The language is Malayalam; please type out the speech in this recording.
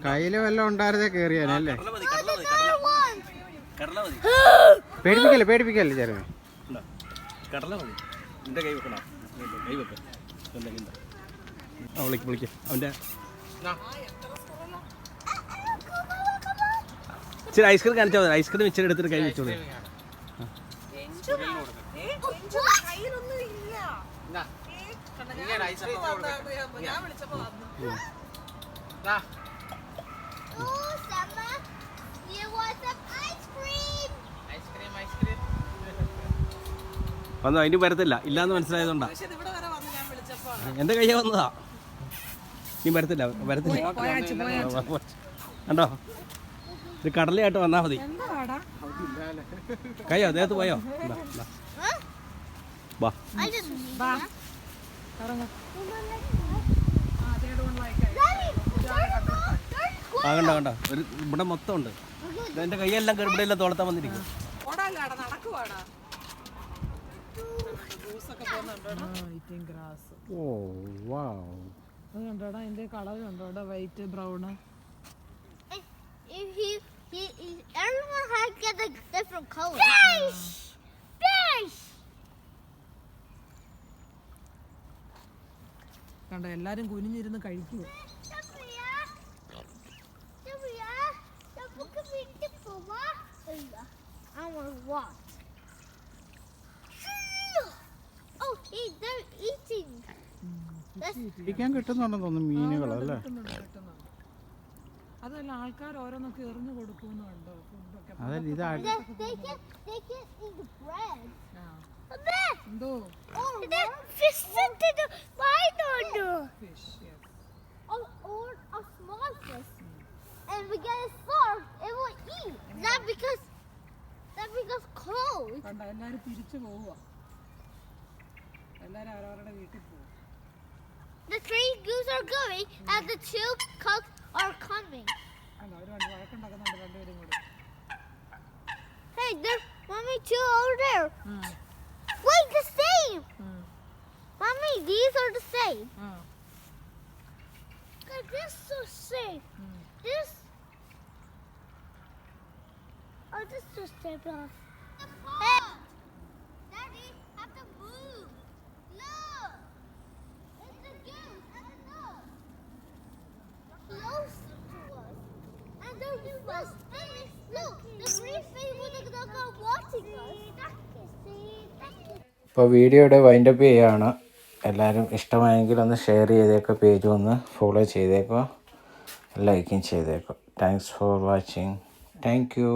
കയ്യില് വല്ലതും ഉണ്ടായിരുന്നേ കേറിയാനല്ലേ. പേടിപ്പിക്കല്ലേ ചേർന്ന്. കടല മതി. എൻ്റെ കൈ വെക്കണം. കൈ വെക്കാം. വിളിക്ക് അവൻ്റെ ഇച്ചിരി ഐസ്ക്രീം കാണിച്ചാൽ മതി. ഐസ്ക്രീം ഇച്ചിരി എടുത്തിട്ട് കൈ വെച്ചോളൂ. വന്നു അതിന് വരത്തില്ല ഇല്ലാന്ന് മനസ്സിലായതുകൊണ്ടാ. എൻ്റെ കയ്യെ വന്നതാ. നീ വരത്തില്ല കണ്ടോ. ഇത് കടലയായിട്ട് വന്നാ മതി. കയ്യോ ദേഹത്ത് പോയോ? വാ കണ്ട കണ്ട ഒരു ഇവിടെ മൊത്തം ഉണ്ട്. എൻ്റെ കൈയെല്ലാം ഇവിടെ എല്ലാം തോളത്താൻ വന്നിരിക്കും. അതിന്റെ കളർ കണ്ടോടാ, white brown. Everyone has got a different color. Fish! Fish! കണ്ടോ എല്ലാരും കുനിഞ്ഞിരുന്ന് കഴിക്കൂ. I want to watch. Oh, they're eating. കഴിക്കാൻ കിട്ടുന്നുണ്ടെന്ന് തോന്നുന്നു മീനുകളല്ലേ. അതല്ല ആൾക്കാർ ഓരോന്നൊക്കെ എറിഞ്ഞു കൊടുക്കുന്നുണ്ടോ ഫുഡൊക്കെ. They can eat bread. എന്തോ fish into the fish, yes. or a small fish. And we get a fork, it will eat. Not because cold. കണ്ടോ എല്ലാരും തിരിച്ചു പോവുക. എല്ലാരും അവരവരുടെ വീട്ടിൽ പോകും. The 3 goose are going and the 2 cubs are coming. അവര് വഴക്കുണ്ടാക്കുന്നുണ്ട് രണ്ടുപേരും കൂടി. Hey, there's mommy 2 over there. Wait, the same. Mommy, these are the same. God, this is so same. This. Oh, this is just stepped off. Hey, Daddy, have to move. Look, it's the goose and the dog. Close to us. And they're just finished. Look, the green face with the dog are watching us. ഇപ്പോൾ വീഡിയോ ഇവിടെ വൈൻഡപ്പ് ചെയ്യുകയാണ്. എല്ലാവരും ഇഷ്ടമായെങ്കിൽ ഒന്ന് ഷെയർ ചെയ്തേക്കോ, പേജ് ഒന്ന് ഫോളോ ചെയ്തേക്കോ, ലൈക്കും ചെയ്തേക്കോ. Thanks for watching. Thank U.